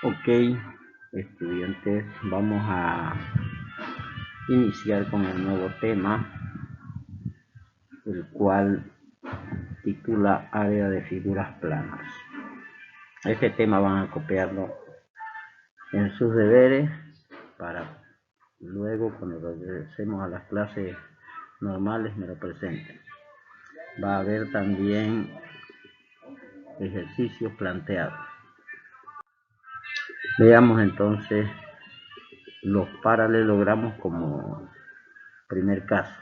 Ok, estudiantes, vamos a iniciar con el nuevo tema, el cual titula Área de figuras planas. Este tema van a copiarlo en sus deberes para luego, cuando regresemos a las clases normales, me lo presenten. Va a haber también ejercicios planteados. Veamos entonces los paralelogramos como primer caso.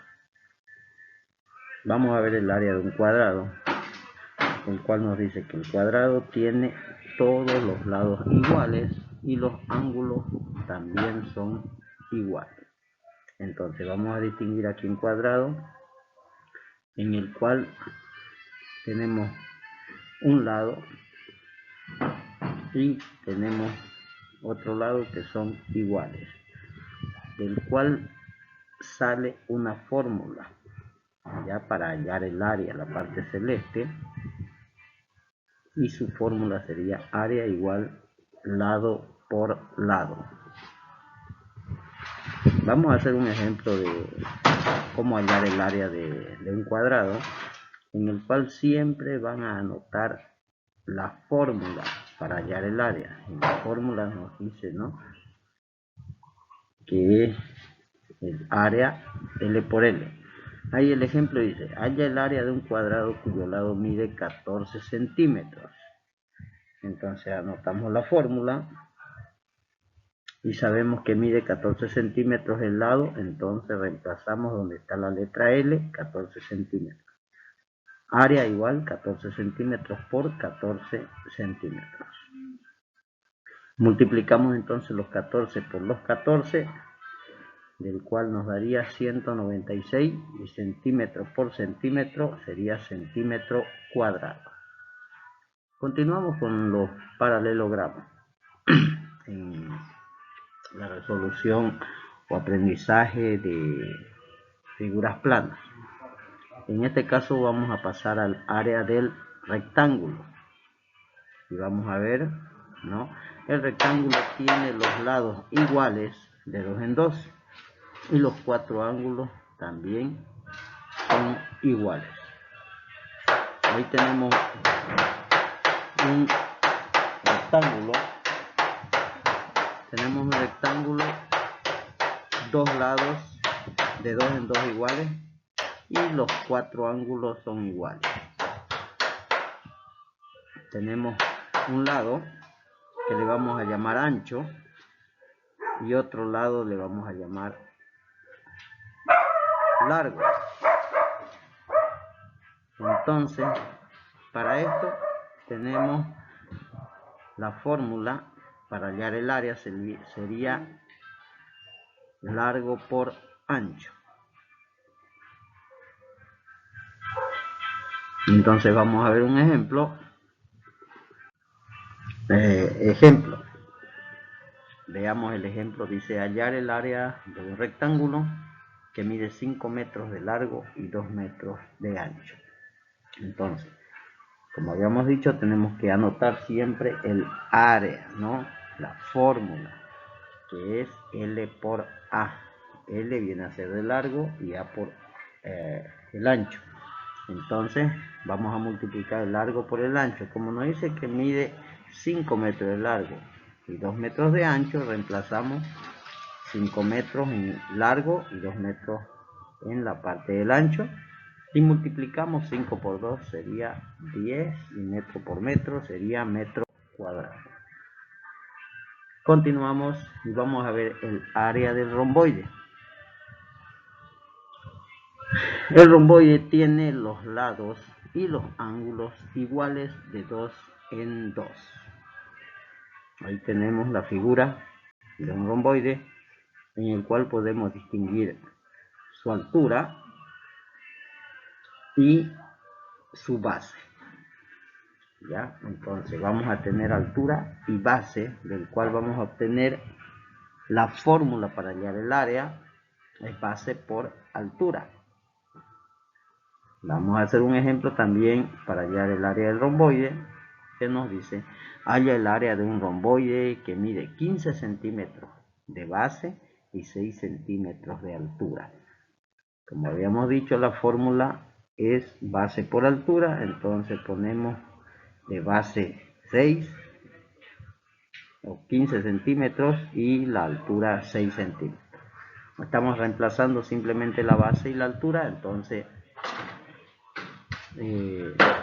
Vamos a ver el área de un cuadrado, el cual nos dice que el cuadrado tiene todos los lados iguales y los ángulos también son iguales. Entonces vamos a distinguir aquí un cuadrado en el cual tenemos un lado y tenemos otro lado que son iguales, del cual sale una fórmula ya para hallar el área, la parte celeste, y su fórmula sería área igual lado por lado. Vamos a hacer un ejemplo de cómo hallar el área de un cuadrado, en el cual siempre van a anotar la fórmula para hallar el área. En la fórmula nos dice, ¿no?, que es el área L por L. Ahí el ejemplo dice, halla el área de un cuadrado cuyo lado mide 14 centímetros. Entonces anotamos la fórmula y sabemos que mide 14 centímetros el lado, entonces reemplazamos donde está la letra L, 14 centímetros. Área igual 14 centímetros por 14 centímetros. Multiplicamos entonces los 14 por los 14, del cual nos daría 196, y centímetro por centímetro sería centímetro cuadrado. Continuamos con los paralelogramas. En la resolución o aprendizaje de figuras planas. En este caso vamos a pasar al área del rectángulo. Y vamos a ver, ¿no? El rectángulo tiene los lados iguales de 2 en 2 y los 4 ángulos también son iguales. Ahí tenemos un rectángulo. Tenemos un rectángulo, dos lados de 2 en 2 iguales y los 4 ángulos son iguales. Tenemos un lado que le vamos a llamar ancho y otro lado le vamos a llamar largo. Entonces, para esto tenemos la fórmula para hallar el área, sería largo por ancho. Entonces vamos a ver un ejemplo. Veamos el ejemplo. Dice hallar el área de un rectángulo que mide 5 metros de largo y 2 metros de ancho. Entonces, como habíamos dicho, tenemos que anotar siempre el área, ¿no? La fórmula, que es L por A. L viene a ser de largo y A por el ancho. Entonces vamos a multiplicar el largo por el ancho. Como nos dice que mide 5 metros de largo y 2 metros de ancho, reemplazamos 5 metros en largo y 2 metros en la parte del ancho. Y multiplicamos 5 por 2 sería 10 y metro por metro sería metro cuadrado. Continuamos y vamos a ver el área del romboide. El romboide tiene los lados y los ángulos iguales de 2 en 2. Ahí tenemos la figura de un romboide en el cual podemos distinguir su altura y su base. ¿Ya? Entonces vamos a tener altura y base, del cual vamos a obtener la fórmula para hallar el área, es base por altura. Vamos a hacer un ejemplo también para hallar el área del romboide. que nos dice: halla el área de un romboide que mide 15 centímetros de base y 6 centímetros de altura. Como habíamos dicho, la fórmula es base por altura, entonces ponemos de base 6 o 15 centímetros y la altura 6 centímetros. Estamos reemplazando simplemente la base y la altura, entonces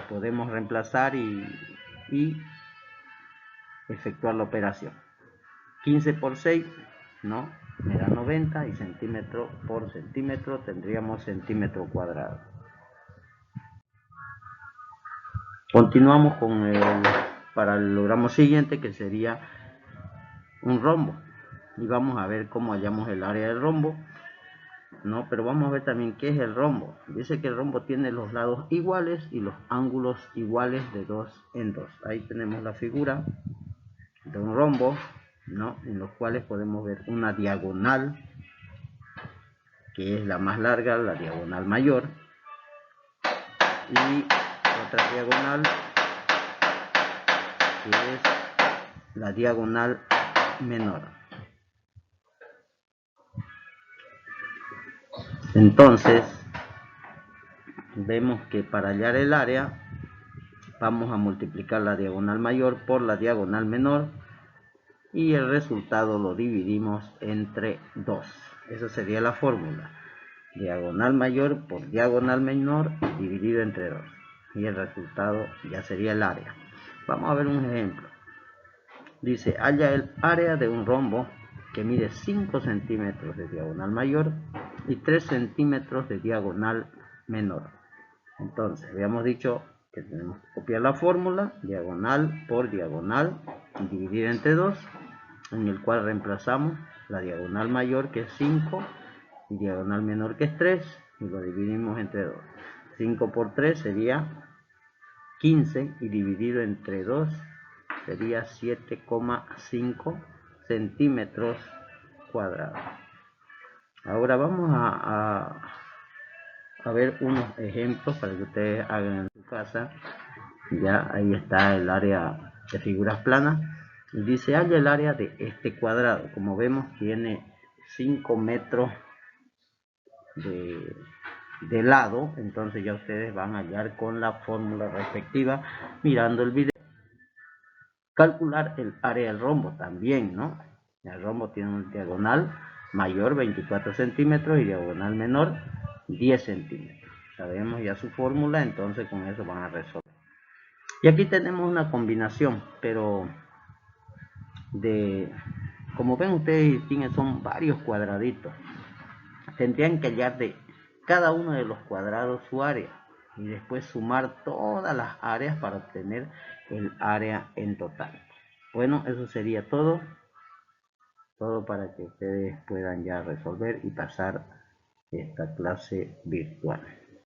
podemos reemplazar y efectuar la operación. 15 por 6, ¿no? Me da 90, y centímetro por centímetro tendríamos centímetro cuadrado. Continuamos con para el logramo siguiente, que sería un rombo. Y vamos a ver cómo hallamos el área del rombo, ¿no? Pero vamos a ver también qué es el rombo. Dice que el rombo tiene los lados iguales y los ángulos iguales de 2 en 2. Ahí tenemos la figura de un rombo, ¿no? En los cuales podemos ver una diagonal, que es la más larga, la diagonal mayor, y otra diagonal, que es la diagonal menor. Entonces vemos que para hallar el área vamos a multiplicar la diagonal mayor por la diagonal menor, y el resultado lo dividimos entre 2. Esa sería la fórmula: diagonal mayor por diagonal menor dividido entre 2, y el resultado ya sería el área. Vamos a ver un ejemplo. Dice: halla el área de un rombo que mide 5 centímetros de diagonal mayor y 3 centímetros de diagonal menor. Entonces habíamos dicho que tenemos que copiar la fórmula: diagonal por diagonal dividir entre 2, en el cual reemplazamos la diagonal mayor, que es 5, y diagonal menor, que es 3, y lo dividimos entre 2. 5 por 3 sería 15, y dividido entre 2 sería 7,5 centímetros cuadrados. Ahora vamos a ver unos ejemplos para que ustedes hagan en su casa. Ya ahí está el área de figuras planas, y dice: halla el área de este cuadrado. Como vemos, tiene 5 metros de lado, entonces ya ustedes van a hallar con la fórmula respectiva mirando el video. Calcular el área del rombo también, ¿no? El rombo tiene un diagonal mayor 24 centímetros y diagonal menor 10 centímetros. Sabemos ya su fórmula, entonces con eso van a resolver. Y aquí tenemos una combinación, pero como ven ustedes, son varios cuadraditos. Tendrían que hallar de cada uno de los cuadrados su área y después sumar todas las áreas para obtener el área en total. Bueno, eso sería todo para que ustedes puedan ya resolver y pasar esta clase virtual.